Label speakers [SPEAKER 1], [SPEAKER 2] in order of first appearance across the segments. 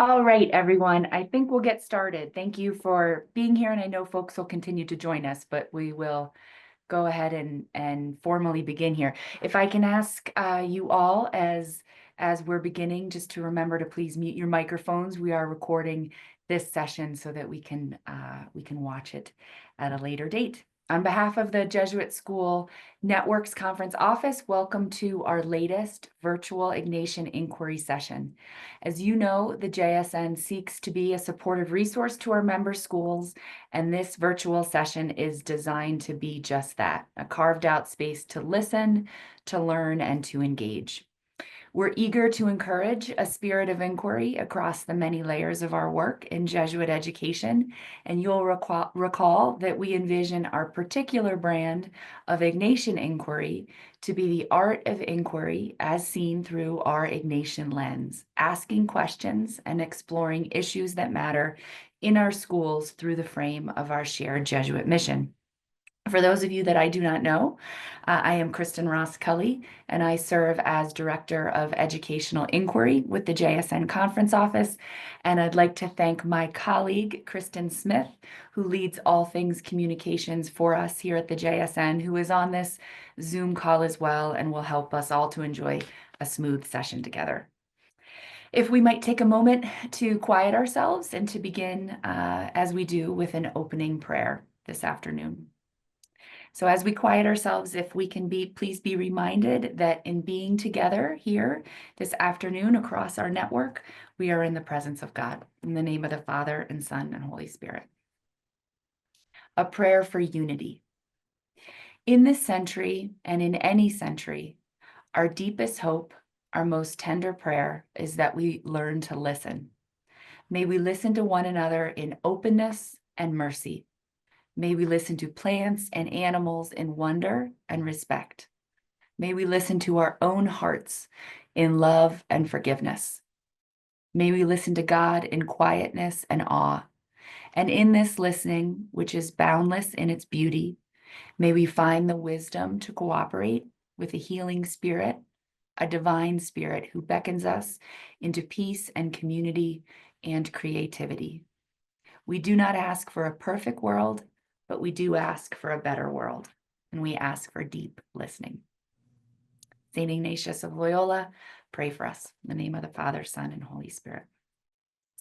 [SPEAKER 1] All right, everyone. I think we'll get started. Thank you for being here, and I know folks will continue to join us, but we will go ahead and formally begin here. If I can ask you all as we're beginning, just to remember to please mute your microphones. We are recording this session so that we can watch it at a later date. On behalf of the Jesuit School Networks Conference Office, welcome to our latest virtual Ignatian Inquiry session. As you know, the JSN seeks to be a supportive resource to our member schools, and this virtual session is designed to be just that, a carved out space to listen, to learn, and to engage. We're eager to encourage a spirit of inquiry across the many layers of our work in Jesuit education, and you'll recall that we envision our particular brand of Ignatian inquiry to be the art of inquiry as seen through our Ignatian lens, asking questions and exploring issues that matter in our schools through the frame of our shared Jesuit mission. For those of you that I do not know, I am Kristen Ross Cully, and I serve as Director of Educational Inquiry with the JSN Conference Office. And I'd like to thank my colleague, Kristen Smith, who leads all things communications for us here at the JSN, who is on this Zoom call as well and will help us all to enjoy a smooth session together. If we might take a moment to quiet ourselves and to begin, as we do, with an opening prayer this afternoon. So as we quiet ourselves, if we can please be reminded that in being together here this afternoon across our network, we are in the presence of God. In the name of the Father and Son and Holy Spirit. A prayer for unity. In this century and in any century, our deepest hope, our most tender prayer is that we learn to listen. May we listen to one another in openness and mercy. May we listen to plants and animals in wonder and respect. May we listen to our own hearts in love and forgiveness. May we listen to God in quietness and awe. And in this listening, which is boundless in its beauty, may we find the wisdom to cooperate with a healing spirit, a divine spirit who beckons us into peace and community and creativity. We do not ask for a perfect world, but we do ask for a better world, and we ask for deep listening. St. Ignatius of Loyola, pray for us. In the name of the Father, Son, and Holy Spirit.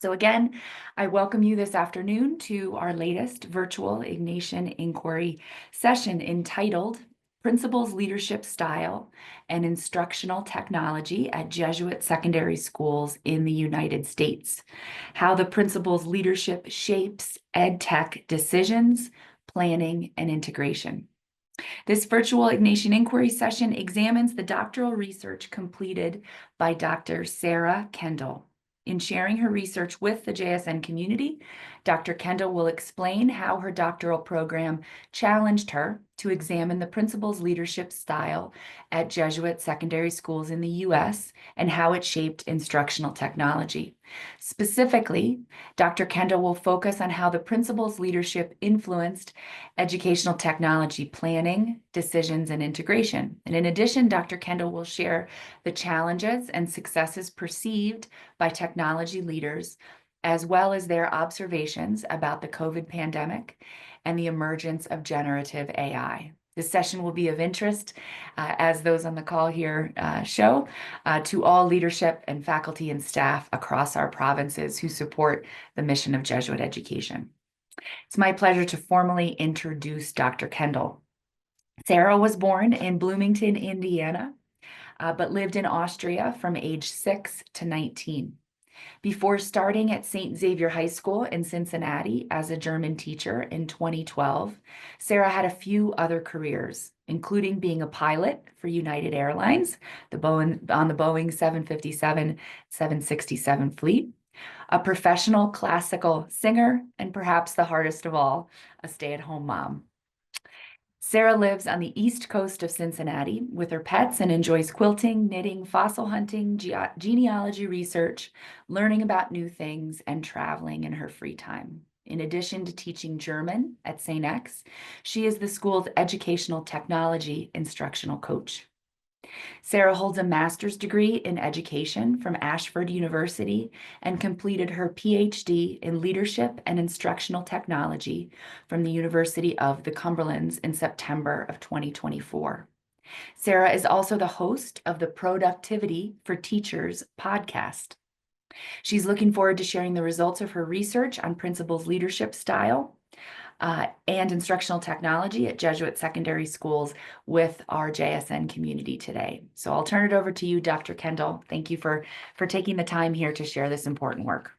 [SPEAKER 1] So again, I welcome you this afternoon to our latest virtual Ignatian Inquiry session entitled Principals, Leadership Style, and Instructional Technology at Jesuit Secondary Schools in the United States. How the principal's leadership shapes EdTech decisions, planning, and integration. This virtual Ignatian Inquiry session examines the doctoral research completed by Dr. Sarah Kendall. In sharing her research with the JSN community, Dr. Kendall will explain how her doctoral program challenged her to examine the principal's leadership style at Jesuit secondary schools in the U.S. and how it shaped instructional technology. Specifically, Dr. Kendall will focus on how the principal's leadership influenced educational technology planning, decisions, and integration. And in addition, Dr. Kendall will share the challenges and successes perceived by technology leaders, as well as their observations about the COVID pandemic and the emergence of generative AI. This session will be of interest, as those on the call here show, to all leadership and faculty and staff across our provinces who support the mission of Jesuit education. It's my pleasure to formally introduce Dr. Kendall. Sarah was born in Bloomington, Indiana, but lived in Austria from age 6 to 19. Before starting at St. Xavier High School in Cincinnati as a German teacher in 2012, Sarah had a few other careers, including being a pilot for United Airlines, on the Boeing 757, 767 fleet, a professional classical singer, and perhaps the hardest of all, a stay-at-home mom. Sarah lives on the east coast of Cincinnati with her pets and enjoys quilting, knitting, fossil hunting, genealogy research, learning about new things, and traveling in her free time. In addition to teaching German at St. X, she is the school's educational technology instructional coach. Sarah holds a master's degree in education from Ashford University and completed her PhD in leadership and instructional technology from the University of the Cumberlands in September of 2024. Sarah is also the host of the Productivity for Teachers podcast. She's looking forward to sharing the results of her research on principals' leadership style and instructional technology at Jesuit secondary schools with our JSN community today. So I'll turn it over to you, Dr. Kendall. Thank you for taking the time here to share this important work.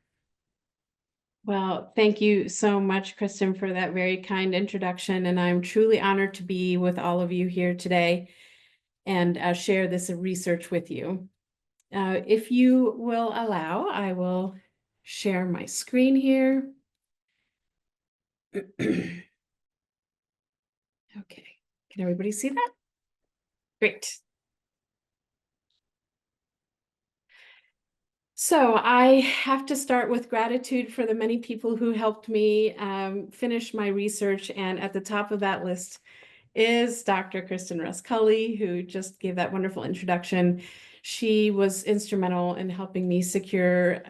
[SPEAKER 2] Well, thank you so much, Kristen, for that very kind introduction. And I'm truly honored to be with all of you here today and share this research with you. If you will allow, I will share my screen here. Okay, can everybody see that? Great. So I have to start with gratitude for the many people who helped me finish my research. And at the top of that list is Dr. Kristen Russ-Cully, who just gave that wonderful introduction. She was instrumental in helping me secure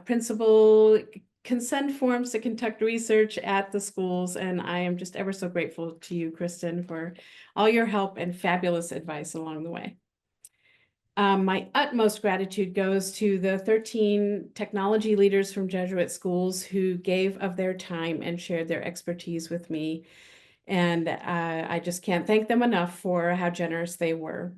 [SPEAKER 2] principal consent forms to conduct research at the schools. And I am just ever so grateful to you, Kristen, for all your help and fabulous advice along the way. My utmost gratitude goes to the 13 technology leaders from Jesuit schools who gave of their time and shared their expertise with me. And I just can't thank them enough for how generous they were.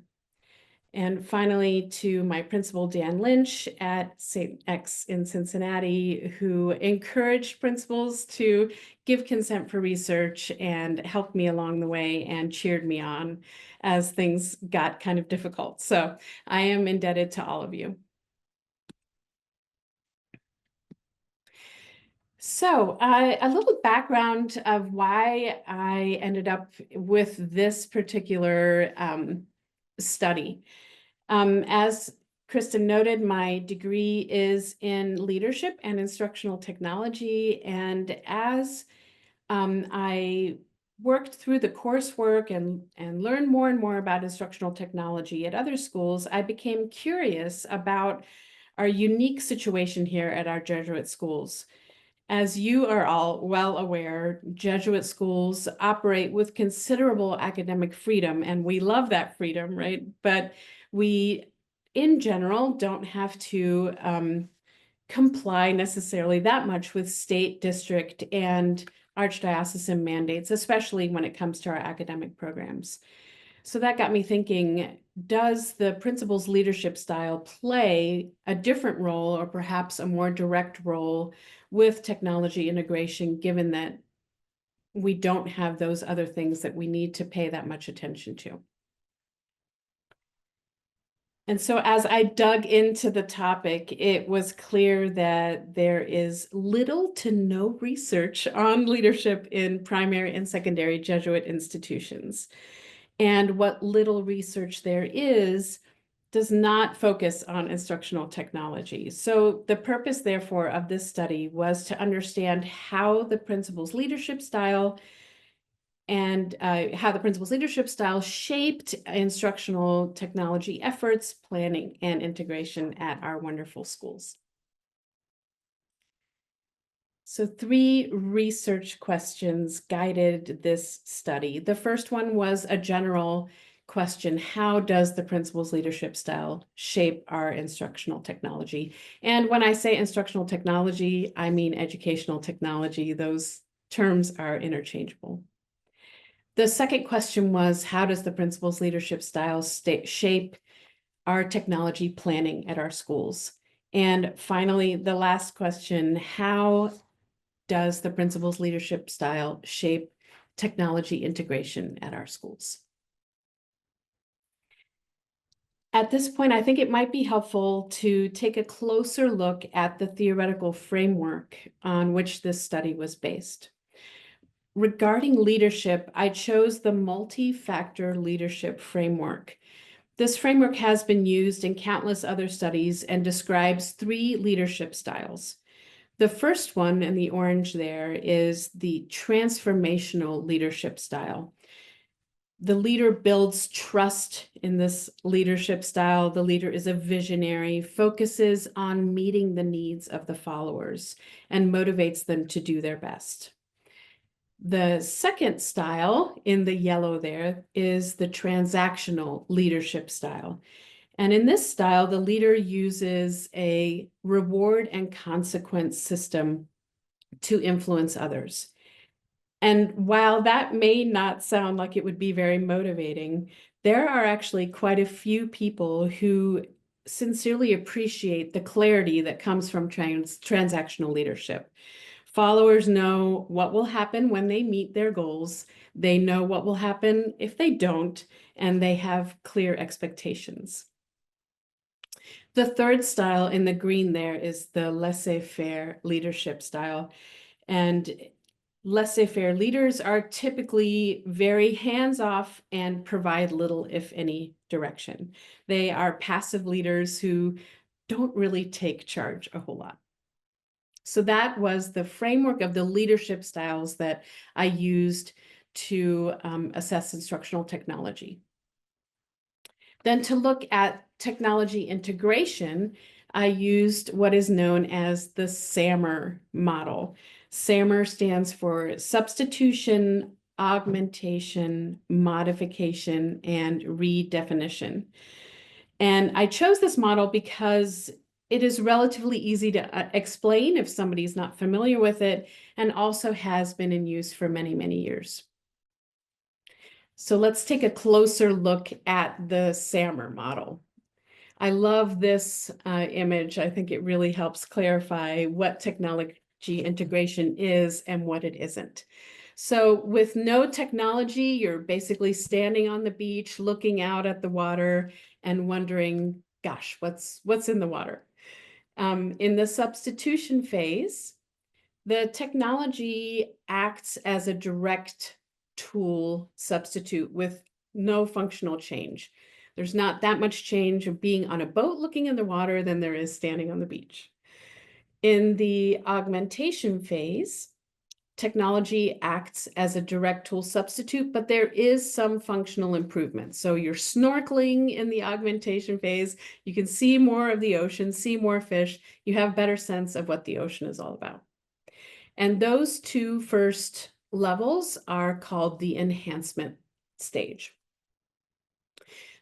[SPEAKER 2] And finally, to my principal, Dan Lynch at St. X in Cincinnati, who encouraged principals to give consent for research and helped me along the way and cheered me on as things got kind of difficult. So I am indebted to all of you. So a little background of why I ended up with this particular study. As Kristen noted, my degree is in leadership and instructional technology. And as I worked through the coursework and learned more and more about instructional technology at other schools, I became curious about our unique situation here at our Jesuit schools. As you are all well aware, Jesuit schools operate with considerable academic freedom, and we love that freedom, right? But we, in general, don't have to comply necessarily that much with state, district, and archdiocesan mandates, especially when it comes to our academic programs. So that got me thinking, does the principal's leadership style play a different role or perhaps a more direct role with technology integration, given that we don't have those other things that we need to pay that much attention to? And so as I dug into the topic, it was clear that there is little to no research on leadership in primary and secondary Jesuit institutions. And what little research there is does not focus on instructional technology. So the purpose, therefore, of this study was to understand how the principal's leadership style shaped instructional technology efforts, planning, and integration at our wonderful schools. So 3 research questions guided this study. The first one was a general question: how does the principal's leadership style shape our instructional technology? And when I say instructional technology, I mean educational technology. Those terms are interchangeable. The second question was, how does the principal's leadership style shape our technology planning at our schools? And finally, the last question: how does the principal's leadership style shape technology integration at our schools? At this point, I think it might be helpful to take a closer look at the theoretical framework on which this study was based. Regarding leadership, I chose the multi-factor leadership framework. This framework has been used in countless other studies and describes 3 leadership styles. The first one in the orange there is the transformational leadership style. The leader builds trust in this leadership style. The leader is a visionary, focuses on meeting the needs of the followers, and motivates them to do their best. The second style in the yellow there is the transactional leadership style. And in this style, the leader uses a reward and consequence system to influence others. And while that may not sound like it would be very motivating, there are actually quite a few people who sincerely appreciate the clarity that comes from transactional leadership. Followers know what will happen when they meet their goals. They know what will happen if they don't, and they have clear expectations. The third style in the green there is the laissez-faire leadership style. And laissez-faire leaders are typically very hands-off and provide little, if any, direction. They are passive leaders who don't really take charge a whole lot. So that was the framework of the leadership styles that I used to assess instructional technology. Then to look at technology integration, I used what is known as the SAMR model. SAMR stands for substitution, augmentation, modification, and redefinition. And I chose this model because it is relatively easy to explain if somebody's not familiar with it, and also has been in use for many, many years. So let's take a closer look at the SAMR model. I love this image. I think it really helps clarify what technology integration is and what it isn't. So with no technology, you're basically standing on the beach, looking out at the water and wondering, gosh, what's in the water? In the substitution phase, the technology acts as a direct tool substitute with no functional change. There's not that much change of being on a boat looking in the water than there is standing on the beach. In the augmentation phase, technology acts as a direct tool substitute, but there is some functional improvement. So you're snorkeling in the augmentation phase, you can see more of the ocean, see more fish, you have a better sense of what the ocean is all about. And those two first levels are called the enhancement stage.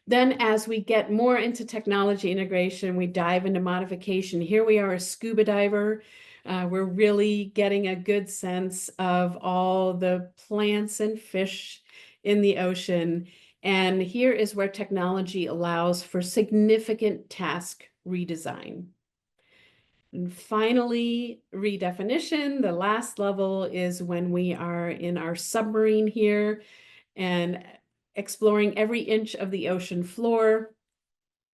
[SPEAKER 2] Then as we get more into technology integration, we dive into modification. Here we are, a scuba diver. We're really getting a good sense of all the plants and fish in the ocean. And here is where technology allows for significant task redesign. And finally, redefinition. The last level is when we are in our submarine here and exploring every inch of the ocean floor.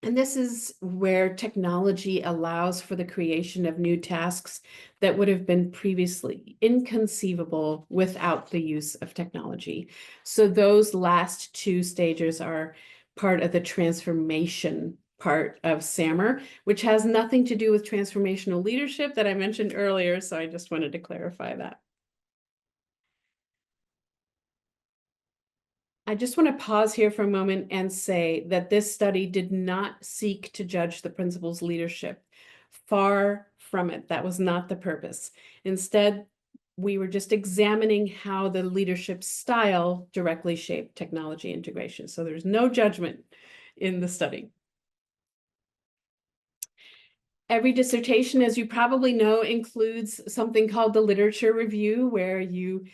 [SPEAKER 2] And this is where technology allows for the creation of new tasks that would have been previously inconceivable without the use of technology. So those last two stages are part of the transformation part of SAMR, which has nothing to do with transformational leadership that I mentioned earlier. So I just wanted to clarify that. I just want to pause here for a moment and say that this study did not seek to judge the principal's leadership. Far from it. That was not the purpose. Instead, we were just examining how the leadership style directly shaped technology integration. So there's no judgment in the study. Every dissertation, as you probably know, includes something called the literature review, where you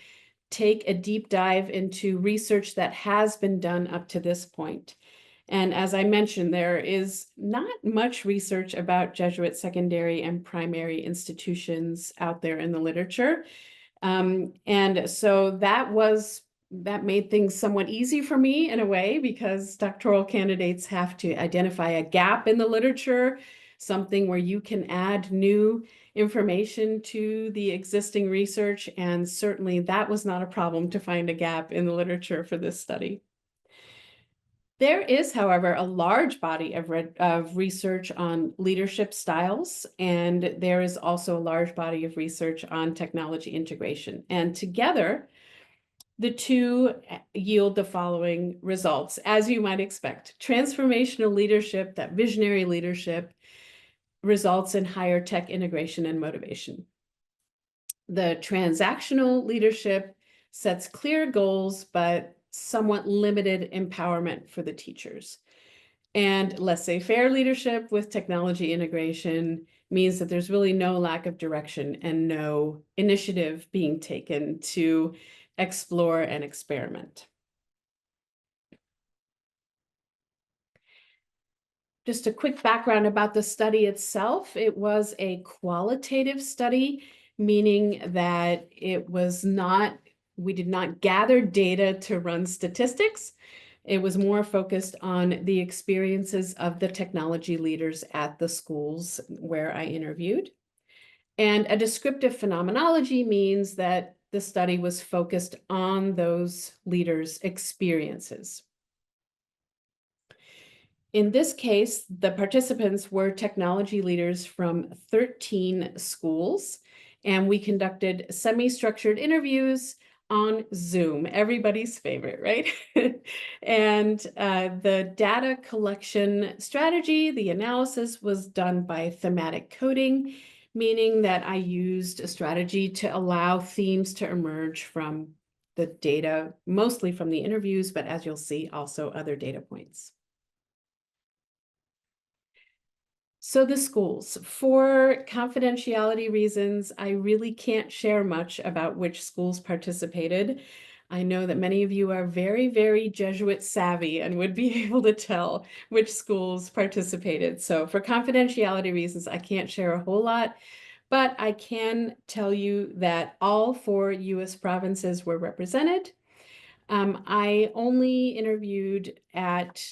[SPEAKER 2] take a deep dive into research that has been done up to this point. And as I mentioned, there is not much research about Jesuit secondary and primary institutions out there in the literature. And so that made things somewhat easy for me in a way, because doctoral candidates have to identify a gap in the literature, something where you can add new information to the existing research. And certainly that was not a problem to find a gap in the literature for this study. There is, however, a large body of research on leadership styles, and there is also a large body of research on technology integration. And together, The two yield the following results, as you might expect. Transformational leadership, that visionary leadership, results in higher tech integration and motivation. The transactional leadership sets clear goals, but somewhat limited empowerment for the teachers. And laissez-faire leadership with technology integration means that there's really no lack of direction and no initiative being taken to explore and experiment. Just a quick background about the study itself. It was a qualitative study, meaning that we did not gather data to run statistics. It was more focused on the experiences of the technology leaders at the schools where I interviewed. And a descriptive phenomenology means that the study was focused on those leaders' experiences. In this case, the participants were technology leaders from 13 schools, and we conducted semi-structured interviews on Zoom, everybody's favorite, right? And the data collection strategy, the analysis was done by thematic coding, meaning that I used a strategy to allow themes to emerge from the data, mostly from the interviews, but as you'll see, also other data points. So the schools, for confidentiality reasons, I really can't share much about which schools participated. I know that many of you are very, very Jesuit savvy and would be able to tell which schools participated. So for confidentiality reasons, I can't share a whole lot, but I can tell you that all 4 US provinces were represented. I only interviewed at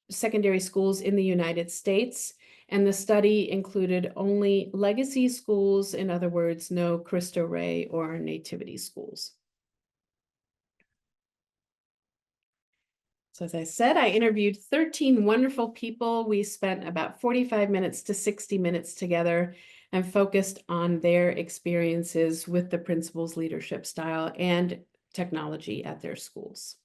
[SPEAKER 2] secondary schools in the United States, and the study included only legacy schools, in other words, no Cristo Rey or nativity schools. So as I said, I interviewed 13 wonderful people. We spent about 45 minutes to 60 minutes together and focused on their experiences with the principal's leadership style and technology at their schools.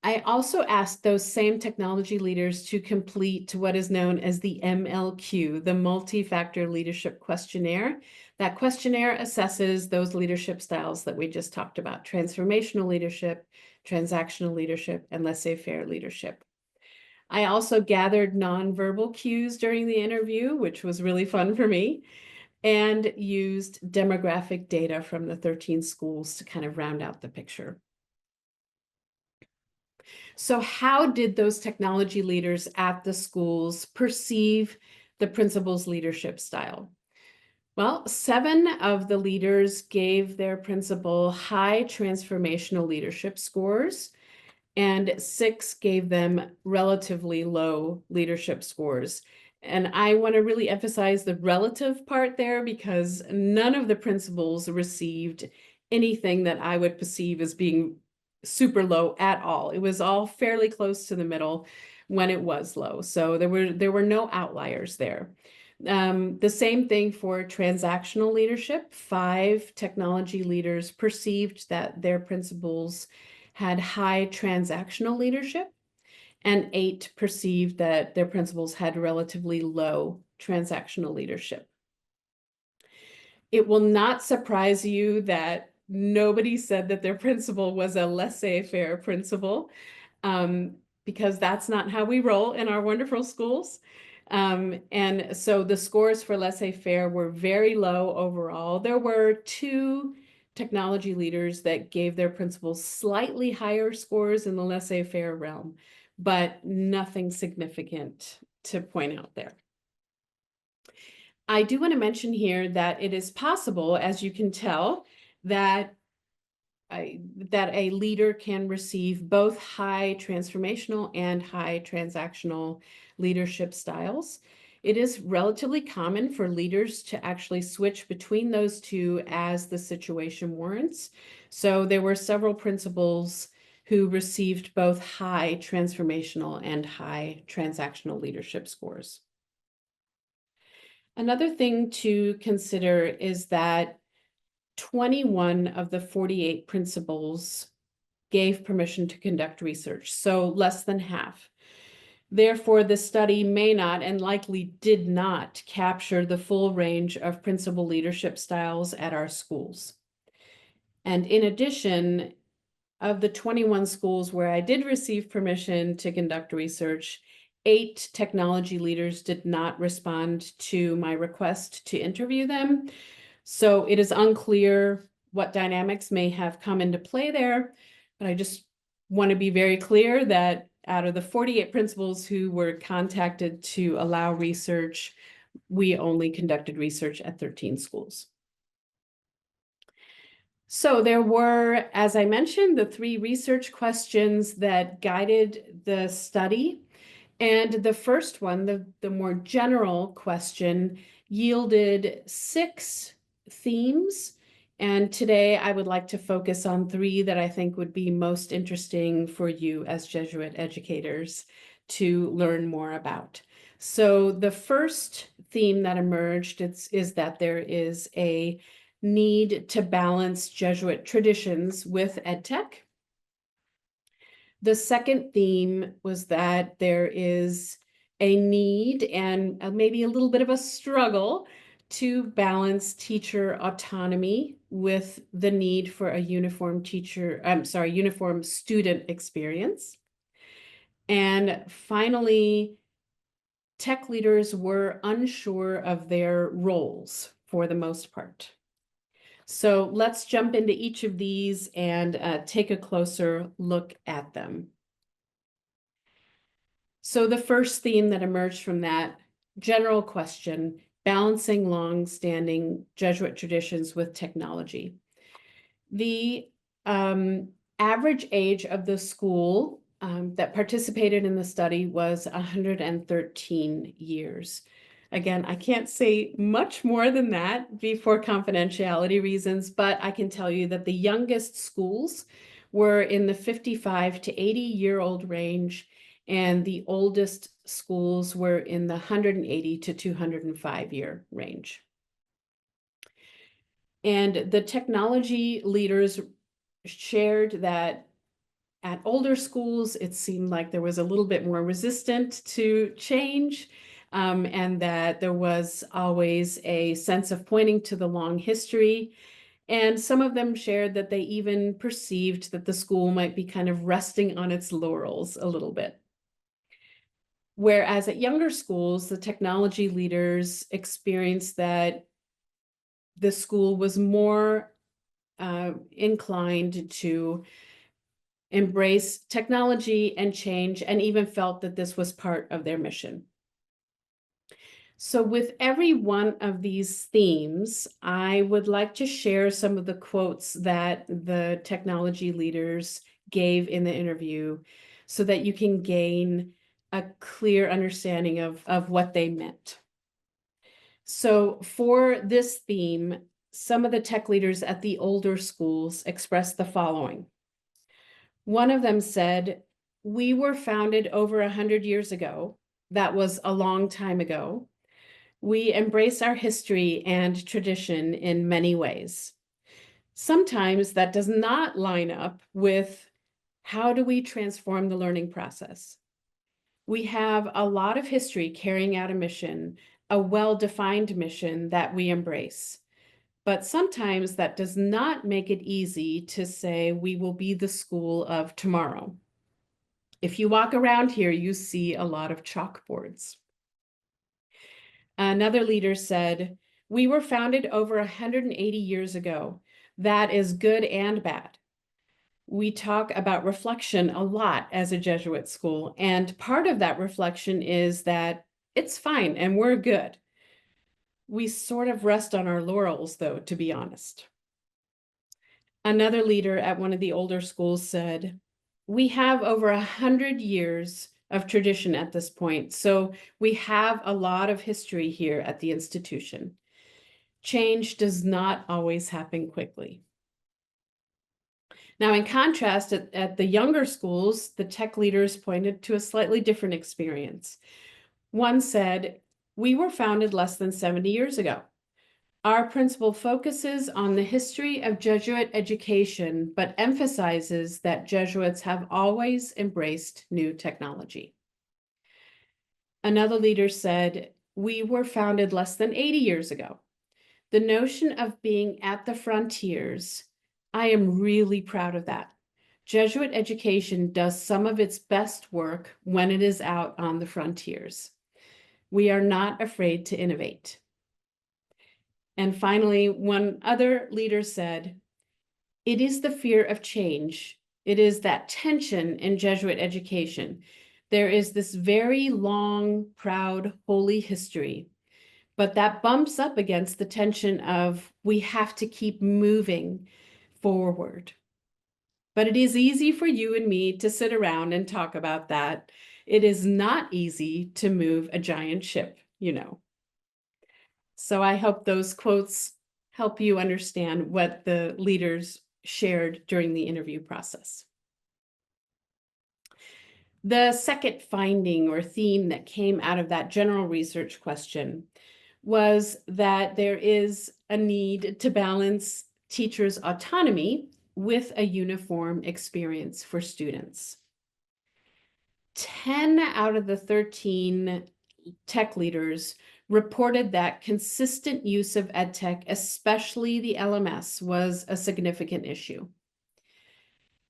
[SPEAKER 2] I also asked those same technology leaders to complete what is known as the MLQ, the Multi-Factor Leadership Questionnaire. That questionnaire assesses those leadership styles that we just talked about: transformational leadership, transactional leadership, and laissez-faire leadership. I also gathered nonverbal cues during the interview, which was really fun for me, and used demographic data from the 13 schools to kind of round out the picture. So how did those technology leaders at the schools perceive the principal's leadership style? Well, 7 of the leaders gave their principal high transformational leadership scores, and 6 gave them relatively low leadership scores. And I want to really emphasize the relative part there, because none of the principals received anything that I would perceive as being super low at all. It was all fairly close to the middle when it was low. So there were no outliers there. The same thing for transactional leadership. 5 technology leaders perceived that their principals had high transactional leadership, and 8 perceived that their principals had relatively low transactional leadership. It will not surprise you that nobody said that their principal was a laissez-faire principal, because that's not how we roll in our wonderful schools. And so the scores for laissez-faire were very low overall. There were 2 technology leaders that gave their principals slightly higher scores in the laissez-faire realm, but nothing significant to point out there. I do want to mention here that it is possible, as you can tell, that a leader can receive both high transformational and high transactional leadership styles. It is relatively common for leaders to actually switch between those 2 as the situation warrants. So there were several principals who received both high transformational and high transactional leadership scores. Another thing to consider is that 21 of the 48 principals gave permission to conduct research, so less than half. Therefore, the study may not and likely did not capture the full range of principal leadership styles at our schools. And in addition, of the 21 schools where I did receive permission to conduct research, 8 technology leaders did not respond to my request to interview them. So it is unclear what dynamics may have come into play there, but I just want to be very clear that out of the 48 principals who were contacted to allow research, we only conducted research at 13 schools. So there were, as I mentioned, the 3 research questions that guided the study. And the first one, the more general question, yielded 6 themes. And today I would like to focus on 3 that I think would be most interesting for you as Jesuit educators to learn more about. So the first theme that emerged is that there is a need to balance Jesuit traditions with EdTech. The second theme was that there is a need and maybe a little bit of a struggle to balance teacher autonomy with the need for a uniform uniform student experience. And finally, tech leaders were unsure of their roles for the most part. So let's jump into each of these and take a closer look at them. So the first theme that emerged from that general question, balancing long-standing Jesuit traditions with technology. The average age of the school that participated in the study was 113 years. Again, I can't say much more than that for confidentiality reasons, but I can tell you that the youngest schools were in the 55 to 80-year-old range, and the oldest schools were in the 180 to 205-year range. And the technology leaders shared that at older schools, it seemed like there was a little bit more resistant to change, and that there was always a sense of pointing to the long history. And some of them shared that they even perceived that the school might be kind of resting on its laurels a little bit. Whereas at younger schools, the technology leaders experienced that the school was more inclined to embrace technology and change, and even felt that this was part of their mission. So with every one of these themes, I would like to share some of the quotes that the technology leaders gave in the interview so that you can gain a clear understanding of what they meant. So for this theme, some of the tech leaders at the older schools expressed the following. One of them said, "We were founded over 100 years ago. That was a long time ago. We embrace our history and tradition in many ways. Sometimes that does not line up with how do we transform the learning process. We have a lot of history carrying out a mission, a well-defined mission that we embrace. But sometimes that does not make it easy to say we will be the school of tomorrow. If you walk around here, you see a lot of chalkboards." Another leader said, "We were founded over 180 years ago. That is good and bad. We talk about reflection a lot as a Jesuit school, and part of that reflection is that it's fine and we're good. We sort of rest on our laurels, though, to be honest." Another leader at one of the older schools said, "We have over 100 years of tradition at this point, so we have a lot of history here at the institution. Change does not always happen quickly." Now, in contrast, at the younger schools, the tech leaders pointed to a slightly different experience. One said, "We were founded less than 70 years ago. Our principal focuses on the history of Jesuit education, but emphasizes that Jesuits have always embraced new technology. Another leader said, "We were founded less than 80 years ago. The notion of being at the frontiers, I am really proud of that. Jesuit education does some of its best work when it is out on the frontiers. We are not afraid to innovate." And finally, one other leader said, "It is the fear of change. It is that tension in Jesuit education. There is this very long, proud, holy history, but that bumps up against the tension of we have to keep moving forward. But it is easy for you and me to sit around and talk about that. It is not easy to move a giant ship, you know." So I hope those quotes help you understand what the leaders shared during the interview process. The second finding or theme that came out of that general research question was that there is a need to balance teachers' autonomy with a uniform experience for students. 10 out of the 13 tech leaders reported that consistent use of EdTech, especially the LMS, was a significant issue.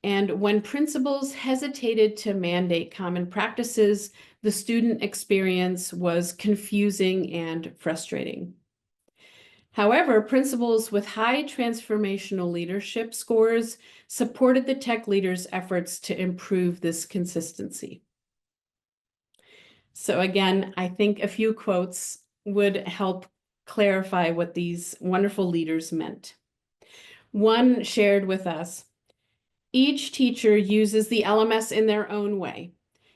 [SPEAKER 2] And when principals hesitated to mandate common practices, the student experience was confusing and frustrating. However, principals with high transformational leadership scores supported the tech leaders' efforts to improve this consistency. So again, I think a few quotes would help clarify what these wonderful leaders meant. One shared with us, "Each teacher uses the LMS in their own way.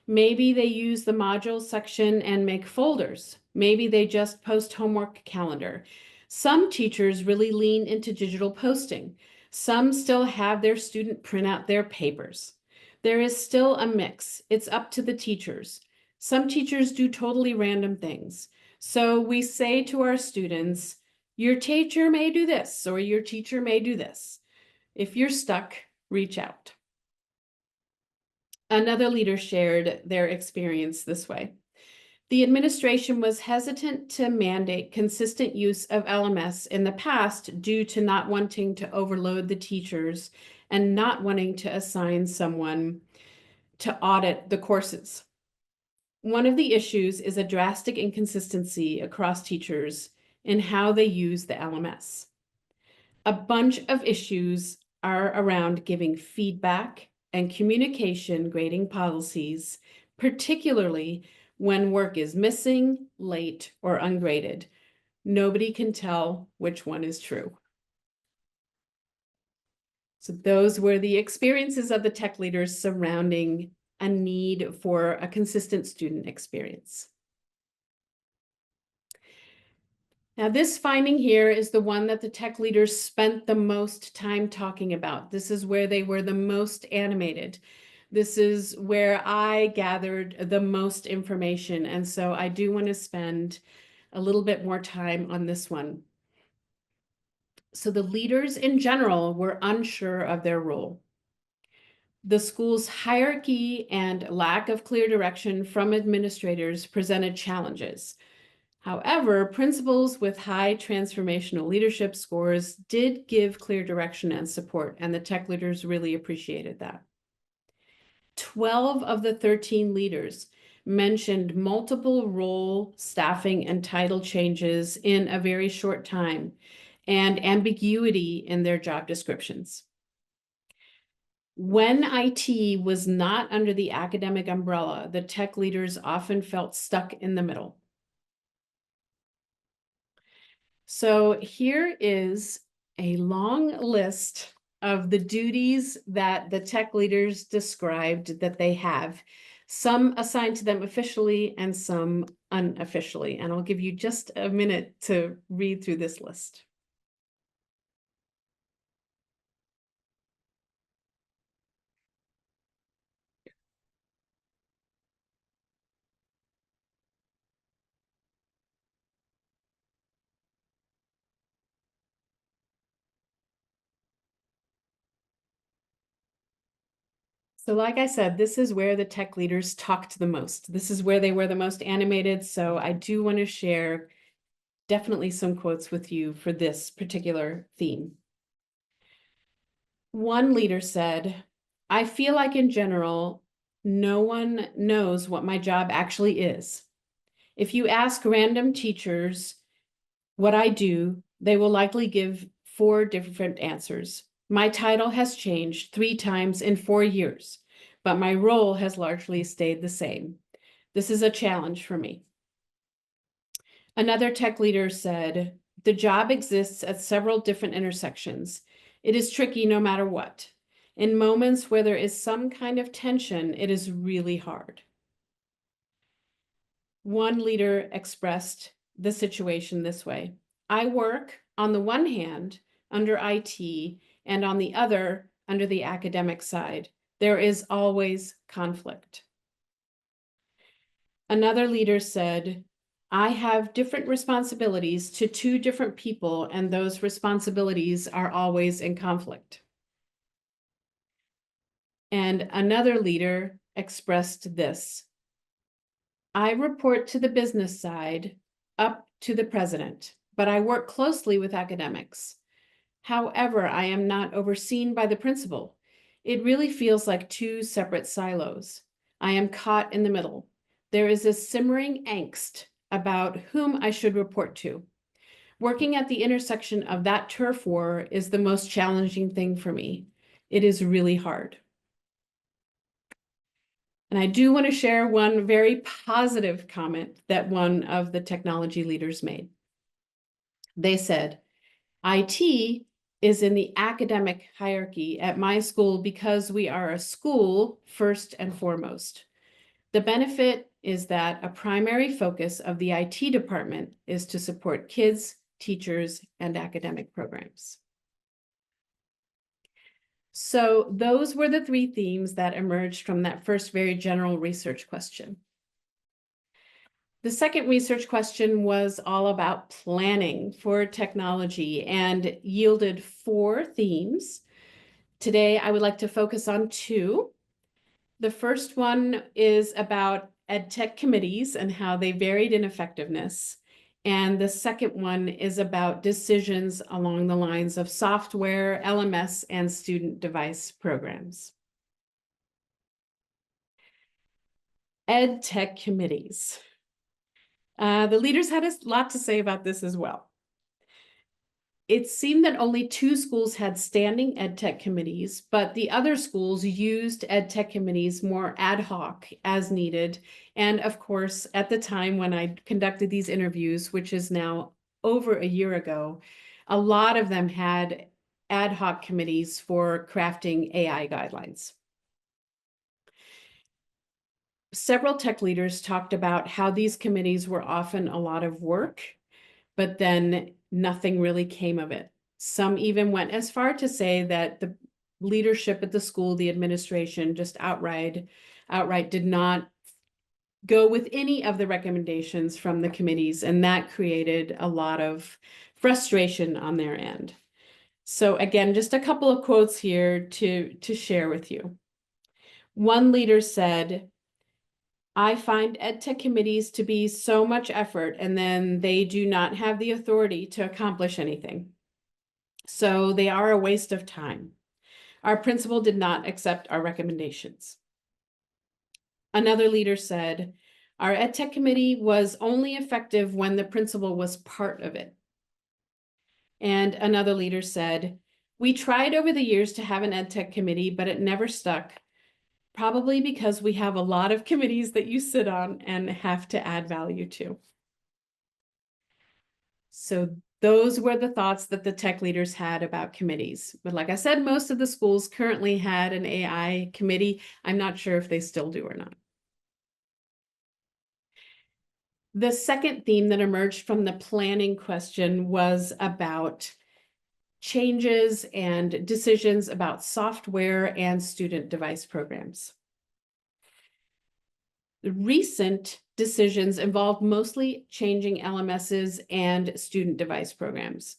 [SPEAKER 2] Maybe they use the module section and make folders. Maybe they just post homework calendar. Some teachers really lean into digital posting. Some still have their student print out their papers. There is still a mix. It's up to the teachers. Some teachers do totally random things. So we say to our students, your teacher may do this or your teacher may do this. If you're stuck, reach out." Another leader shared their experience this way. "The administration was hesitant to mandate consistent use of LMS in the past due to not wanting to overload the teachers and not wanting to assign someone to audit the courses. One of the issues is a drastic inconsistency across teachers in how they use the LMS. A bunch of issues are around giving feedback and communication grading policies, particularly when work is missing, late, or ungraded. Nobody can tell which one is true." So those were the experiences of the tech leaders surrounding a need for a consistent student experience. Now, this finding here is the one that the tech leaders spent the most time talking about. This is where they were the most animated. This is where I gathered the most information. And so I do want to spend a little bit more time on this one. So the leaders in general were unsure of their role. The school's hierarchy and lack of clear direction from administrators presented challenges. However, principals with high transformational leadership scores did give clear direction and support, and the tech leaders really appreciated that. 12 of the 13 leaders mentioned multiple role, staffing, and title changes in a very short time, and ambiguity in their job descriptions. When IT was not under the academic umbrella, the tech leaders often felt stuck in the middle. So here is a long list of the duties that the tech leaders described that they have, some assigned to them officially and some unofficially. And I'll give you just a minute to read through this list. So like I said, this is where the tech leaders talked the most. This is where they were the most animated. So I do want to share definitely some quotes with you for this particular theme. One leader said, "I feel like in general, no one knows what my job actually is. If you ask random teachers what I do, they will likely give 4 different answers. My title has changed 3 times in 4 years, but my role has largely stayed the same. This is a challenge for me." Another tech leader said, "The job exists at several different intersections. It is tricky no matter what. In moments where there is some kind of tension, it is really hard." One leader expressed the situation this way: "I work, on the one hand, under IT, and on the other, under the academic side. There is always conflict." Another leader said, "I have different responsibilities to 2 different people, and those responsibilities are always in conflict." And another leader expressed this: "I report to the business side, up to the president, but I work closely with academics. However, I am not overseen by the principal. It really feels like 2 separate silos. I am caught in the middle. There is a simmering angst about whom I should report to. Working at the intersection of that turf war is the most challenging thing for me. It is really hard." And I do want to share one very positive comment that one of the technology leaders made. They said, "IT is in the academic hierarchy at my school because we are a school first and foremost. The benefit is that a primary focus of the IT department is to support kids, teachers, and academic programs." So those were the 3 themes that emerged from that first very general research question. The second research question was all about planning for technology and yielded 4 themes. Today, I would like to focus on 2. The first one is about EdTech committees and how they varied in effectiveness. And the second one is about decisions along the lines of software, LMS, and student device programs. EdTech committees. The leaders had a lot to say about this as well. It seemed that only 2 schools had standing EdTech committees, but the other schools used EdTech committees more ad hoc as needed. And of course, at the time when I conducted these interviews, which is now over a year ago, a lot of them had ad hoc committees for crafting AI guidelines. Several tech leaders talked about how these committees were often a lot of work, but then nothing really came of it. Some even went as far to say that the leadership at the school, the administration, just outright did not go with any of the recommendations from the committees, and that created a lot of frustration on their end. So again, just a couple of quotes here to share with you. One leader said, "I find EdTech committees to be so much effort, and then they do not have the authority to accomplish anything. So they are a waste of time. Our principal did not accept our recommendations." Another leader said, "Our EdTech committee was only effective when the principal was part of it." And another leader said, "We tried over the years to have an EdTech committee, but it never stuck. Probably because we have a lot of committees that you sit on and have to add value to." So those were the thoughts that the tech leaders had about committees. But like I said, most of the schools currently had an AI committee. I'm not sure if they still do or not. The second theme that emerged from the planning question was about changes and decisions about software and student device programs. The recent decisions involved mostly changing LMSs and student device programs.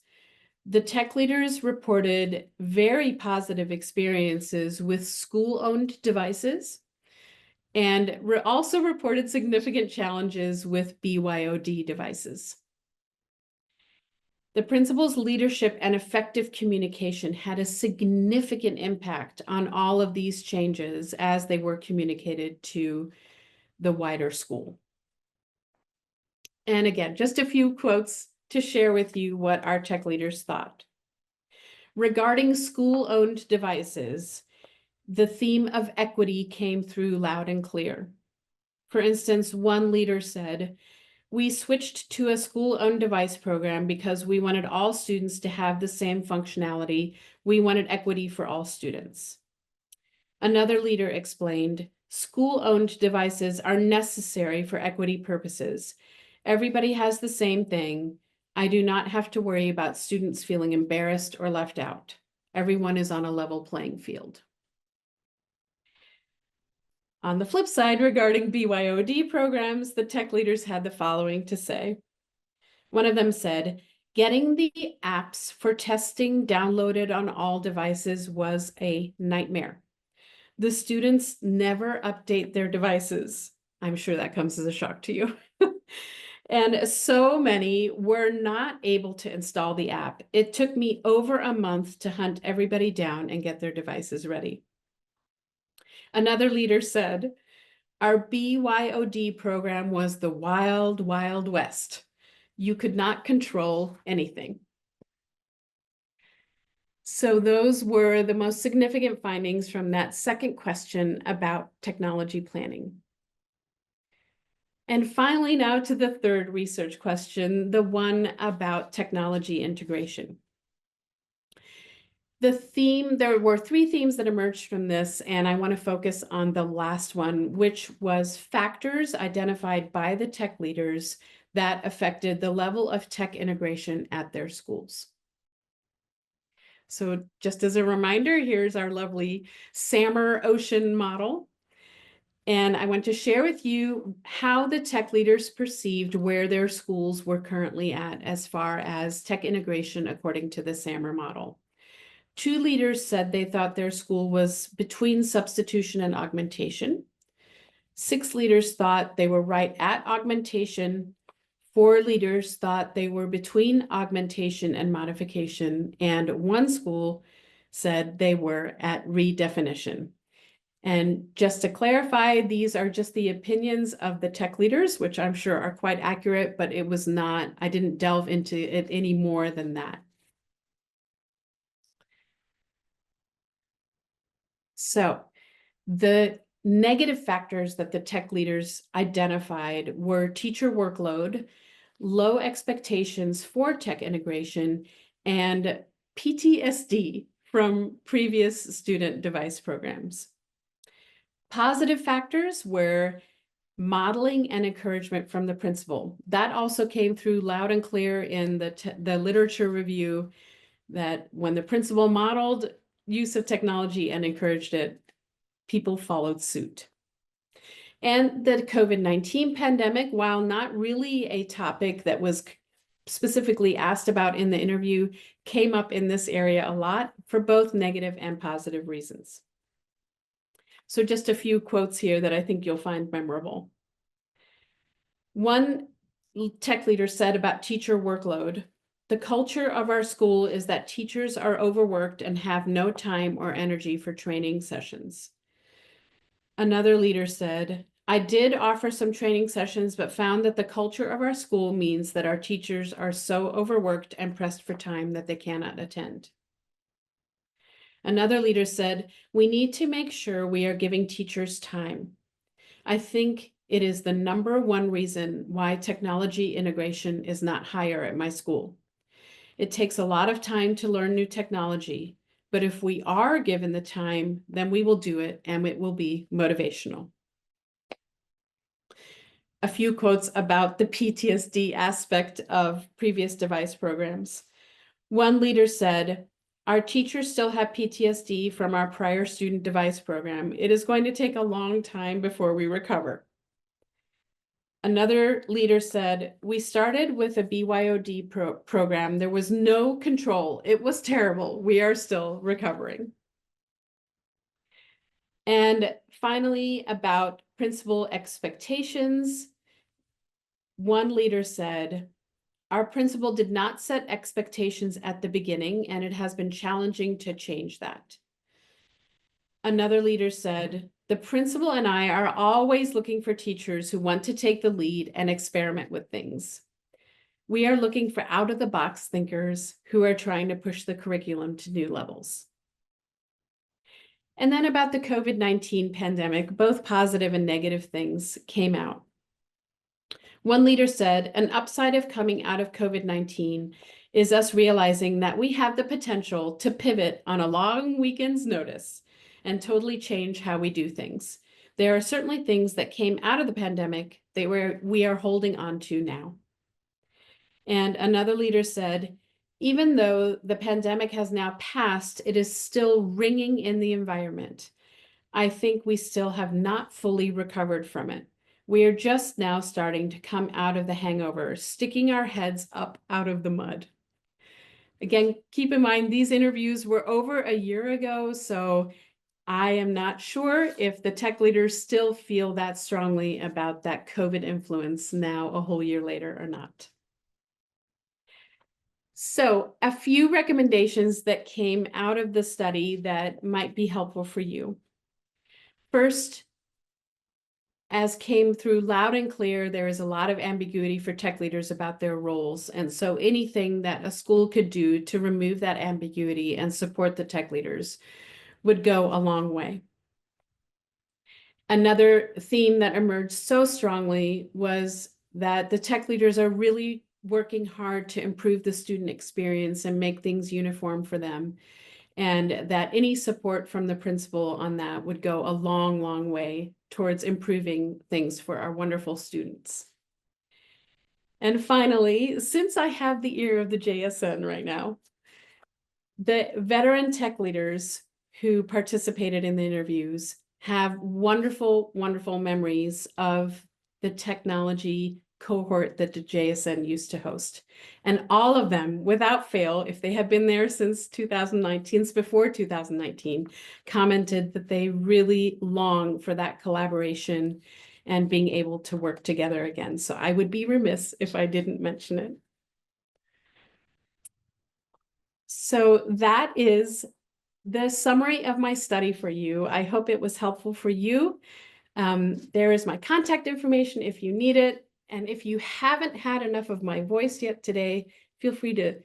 [SPEAKER 2] The tech leaders reported very positive experiences with school-owned devices and also reported significant challenges with BYOD devices. The principal's leadership and effective communication had a significant impact on all of these changes as they were communicated to the wider school. And again, just a few quotes to share with you what our tech leaders thought. Regarding school-owned devices, the theme of equity came through loud and clear. For instance, one leader said, "We switched to a school-owned device program because we wanted all students to have the same functionality. We wanted equity for all students." Another leader explained, "School-owned devices are necessary for equity purposes. Everybody has the same thing. I do not have to worry about students feeling embarrassed or left out. Everyone is on a level playing field." On the flip side, regarding BYOD programs, the tech leaders had the following to say. One of them said, "Getting the apps for testing downloaded on all devices was a nightmare. The students never update their devices." I'm sure that comes as a shock to you. And so many were not able to install the app. It took me over a month to hunt everybody down and get their devices ready. Another leader said, "Our BYOD program was the wild, wild west. You could not control anything." So those were the most significant findings from that second question about technology planning. And finally, now to the third research question, the one about technology integration. There were three themes that emerged from this, and I want to focus on the last one, which was factors identified by the tech leaders that affected the level of tech integration at their schools. So just as a reminder, here's our lovely Sammer Ocean model. And I want to share with you how the tech leaders perceived where their schools were currently at as far as tech integration according to the Sammer model. 2 leaders said they thought their school was between substitution and augmentation. 6 leaders thought they were right at augmentation. 4 leaders thought they were between augmentation and modification. And 1 school said they were at redefinition. And just to clarify, these are just the opinions of the tech leaders, which I'm sure are quite accurate, but it was not, I didn't delve into it any more than that. So the negative factors that the tech leaders identified were teacher workload, low expectations for tech integration, and PTSD from previous student device programs. Positive factors were modeling and encouragement from the principal. That also came through loud and clear in the literature review, that when the principal modeled use of technology and encouraged it, people followed suit. And the COVID-19 pandemic, while not really a topic that was specifically asked about in the interview, came up in this area a lot for both negative and positive reasons. So just a few quotes here that I think you'll find memorable. One tech leader said about teacher workload, "The culture of our school is that teachers are overworked and have no time or energy for training sessions." Another leader said, "I did offer some training sessions, but found that the culture of our school means that our teachers are so overworked and pressed for time that they cannot attend." Another leader said, "We need to make sure we are giving teachers time. I think it is the #1 reason why technology integration is not higher at my school. It takes a lot of time to learn new technology, but if we are given the time, then we will do it and it will be motivational." A few quotes about the PTSD aspect of previous device programs. One leader said, "Our teachers still have PTSD from our prior student device program. It is going to take a long time before we recover." Another leader said, we started with a BYOD program. There was no control. It was terrible. We are still recovering. And finally, about principal expectations, one leader said, our principal did not set expectations at the beginning, and it has been challenging to change that. Another leader said, the principal and I are always looking for teachers who want to take the lead and experiment with things. We are looking for out-of-the-box thinkers who are trying to push the curriculum to new levels. And then about the COVID-19 pandemic, both positive and negative things came out. One leader said, an upside of coming out of COVID-19 is us realizing that we have the potential to pivot on a long weekend's notice and totally change how we do things. There are certainly things that came out of the pandemic that we are holding on to now. And another leader said, even though the pandemic has now passed, it is still ringing in the environment. I think we still have not fully recovered from it. We are just now starting to come out of the hangover, sticking our heads up out of the mud. Again, keep in mind, these interviews were over a year ago, so I am not sure if the tech leaders still feel that strongly about that COVID influence now a whole year later or not. So a few recommendations that came out of the study that might be helpful for you. First, as came through loud and clear, there is a lot of ambiguity for tech leaders about their roles. And so anything that a school could do to remove that ambiguity and support the tech leaders would go a long way. Another theme that emerged so strongly was that the tech leaders are really working hard to improve the student experience and make things uniform for them. And that any support from the principal on that would go a long, long way towards improving things for our wonderful students. And finally, since I have the ear of the JSN right now, the veteran tech leaders who participated in the interviews have wonderful, wonderful memories of the technology cohort that the JSN used to host. And all of them, without fail, if they have been there since 2019, since before 2019, commented that they really long for that collaboration and being able to work together again. So I would be remiss if I didn't mention it. So that is the summary of my study for you. I hope it was helpful for you. There is my contact information if you need it. And if you haven't had enough of my voice yet today, feel free to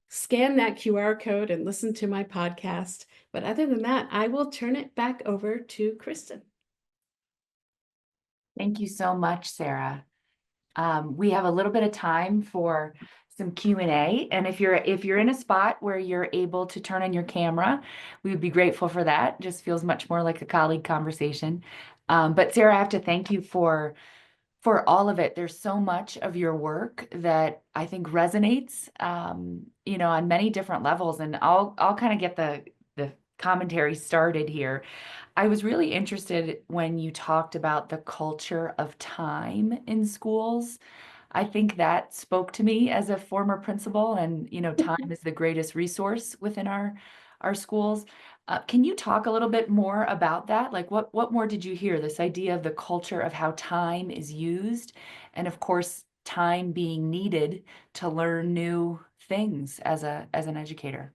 [SPEAKER 2] scan that QR code and listen to my podcast. But other than that, I will turn it back over to Kristen.
[SPEAKER 1] Thank you so much, Sarah. We have a little bit of time for some Q&A, and if you're in a spot where you're able to turn on your camera, we would be grateful for that. It just feels much more like a colleague conversation. But Sarah, I have to thank you for all of it. There's so much of your work that I think resonates, you know, on many different levels. And I'll kind of get the commentary started here. I was really interested when you talked about the culture of time in schools. I think that spoke to me as a former principal, and you know, time is the greatest resource within our schools. Can you talk a little bit more about that? Like what more did you hear? This idea of the culture of how time is used, and of course, time being needed to learn new things as an educator.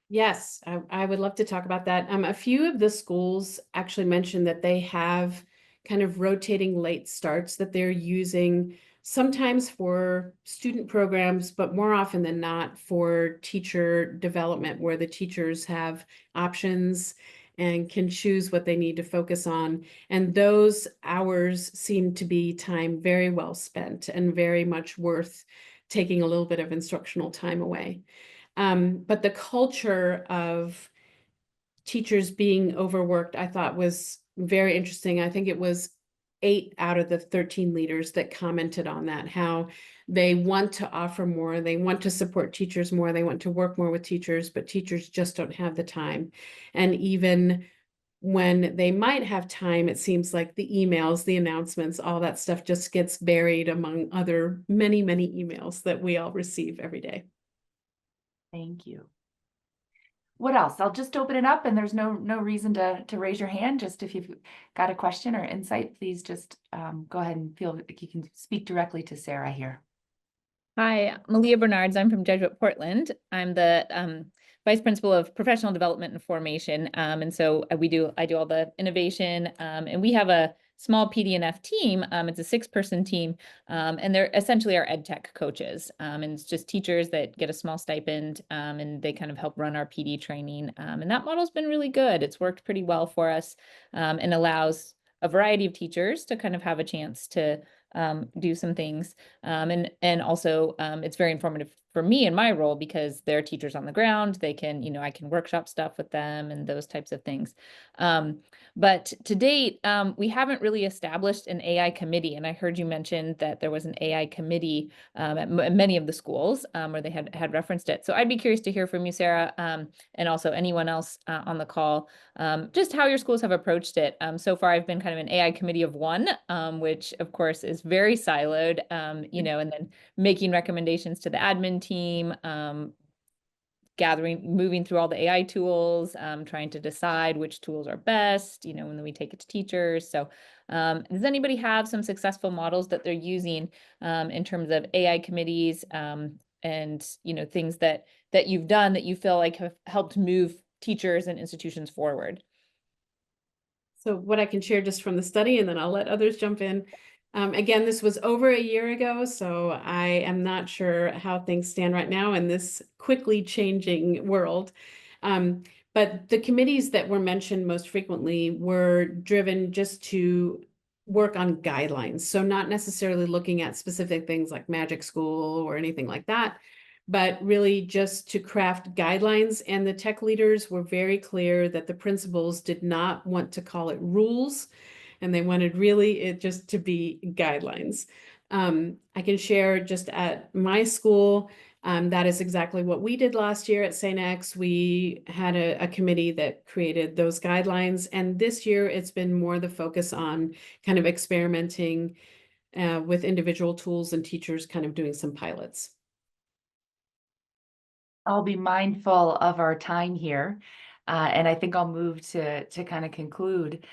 [SPEAKER 2] Yes, I would love to talk about that. A few of the schools actually mentioned that they have kind of rotating late starts that they're using sometimes for student programs, but more often than not for teacher development, where the teachers have options and can choose what they need to focus on. And those hours seem to be time very well spent and very much worth taking a little bit of instructional time away. But the culture of teachers being overworked, I thought was very interesting. I think it was 8 out of the 13 leaders that commented on that, how they want to offer more, they want to support teachers more, they want to work more with teachers, but teachers just don't have the time. And even when they might have time, it seems like the emails, the announcements, all that stuff just gets buried among other many, many emails that we all receive every day.
[SPEAKER 1] Thank you. What else? I'll just open it up, and there's no reason to raise your hand. Just if you've got a question or insight, please just go ahead and feel like you can speak directly to Sarah here.
[SPEAKER 3] Hi, Malia Bernards. I'm from Jesuit Portland. I'm the Vice Principal of Professional Development and Formation. And so I do all the innovation, and we have a small PD&F team. It's a 6-person team, and they're essentially our ed tech coaches. And it's just teachers that get a small stipend, and they kind of help run our PD training. And that model's been really good. It's worked pretty well for us, and allows a variety of teachers to kind of have a chance to do some things. And also it's very informative for me in my role because they're teachers on the ground. They can, I can workshop stuff with them and those types of things. But to date, we haven't really established an AI committee. And I heard you mention that there was an AI committee at many of the schools where they had referenced it. So I'd be curious to hear from you, Sarah, and also anyone else on the call, just how your schools have approached it. So far, I've been kind of an AI committee of one, which of course is very siloed, and then making recommendations to the admin team, moving through all the AI tools, trying to decide which tools are best, when we take it to teachers. So does anybody have some successful models that they're using in terms of AI committees, and things that you've done that you feel like have helped move teachers and institutions forward?
[SPEAKER 2] So what I can share just from the study, and then I'll let others jump in. Again, this was over a year ago, so I am not sure how things stand right now in this quickly changing world. But the committees that were mentioned most frequently were driven just to work on guidelines. So not necessarily looking at specific things like Magic School or anything like that, but really just to craft guidelines. And the tech leaders were very clear that the principals did not want to call it rules, and they wanted really it just to be guidelines. I can share just at my school, that is exactly what we did last year at St. X. We had a committee that created those guidelines, and this year it's been more the focus on kind of experimenting with individual tools and teachers kind of doing some pilots.
[SPEAKER 1] I'll be mindful of our time here, and I think I'll move to kind of conclude.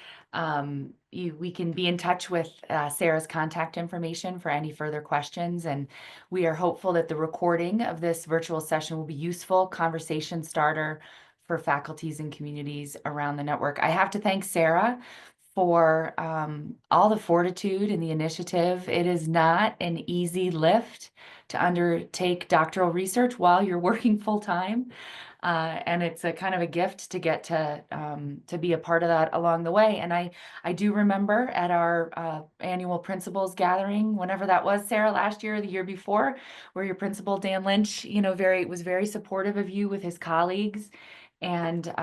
[SPEAKER 1] We can be in touch with Sarah's contact information for any further questions, and we are hopeful that the recording of this virtual session will be useful conversation starter for faculties and communities around the network. I have to thank Sarah for all the fortitude and the initiative. It is not an easy lift to undertake doctoral research while you're working full time. And it's a kind of a gift to get to be a part of that along the way. And I do remember at our annual principals gathering, whenever that was, Sarah, last year or the year before, where your principal, Dan Lynch, was very supportive of you with his colleagues. And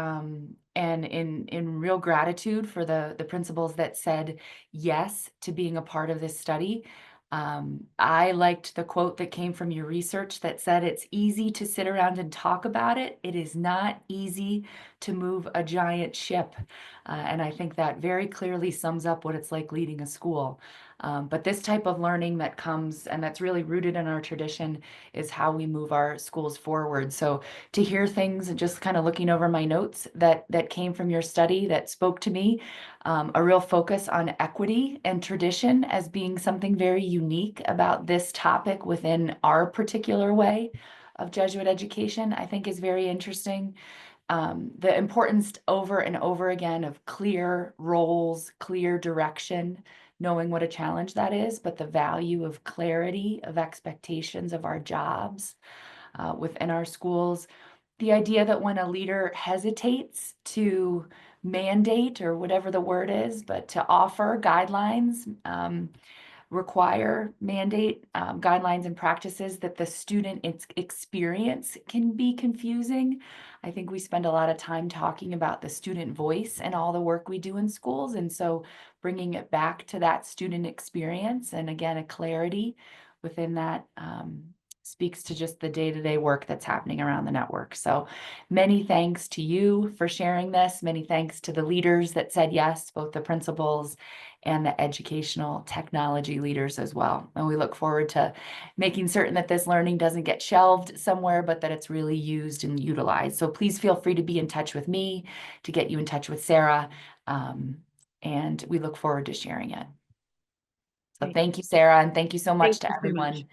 [SPEAKER 1] in real gratitude for the principals that said yes to being a part of this study. I liked the quote that came from your research that said, "It's easy to sit around and talk about it. It is not easy to move a giant ship." And I think that very clearly sums up what it's like leading a school. But this type of learning that comes and that's really rooted in our tradition is how we move our schools forward. So to hear things and just kind of looking over my notes that came from your study that spoke to me, a real focus on equity and tradition as being something very unique about this topic within our particular way of Jesuit education, I think is very interesting. The importance over and over again of clear roles, clear direction, knowing what a challenge that is, but the value of clarity of expectations of our jobs within our schools. The idea that when a leader hesitates to mandate or whatever the word is, but to offer guidelines, require, mandate guidelines and practices, that the student experience can be confusing. I think we spend a lot of time talking about the student voice and all the work we do in schools. And so bringing it back to that student experience and again, a clarity within that speaks to just the day-to-day work that's happening around the network. So many thanks to you for sharing this. Many thanks to the leaders that said yes, both the principals and the educational technology leaders as well. And we look forward to making certain that this learning doesn't get shelved somewhere, but that it's really used and utilized. So please feel free to be in touch with me, to get you in touch with Sarah. And we look forward to sharing it. So
[SPEAKER 2] Okay.
[SPEAKER 1] thank you, Sarah, and thank you so much
[SPEAKER 2] Thank
[SPEAKER 1] to
[SPEAKER 2] you so much.
[SPEAKER 1] everyone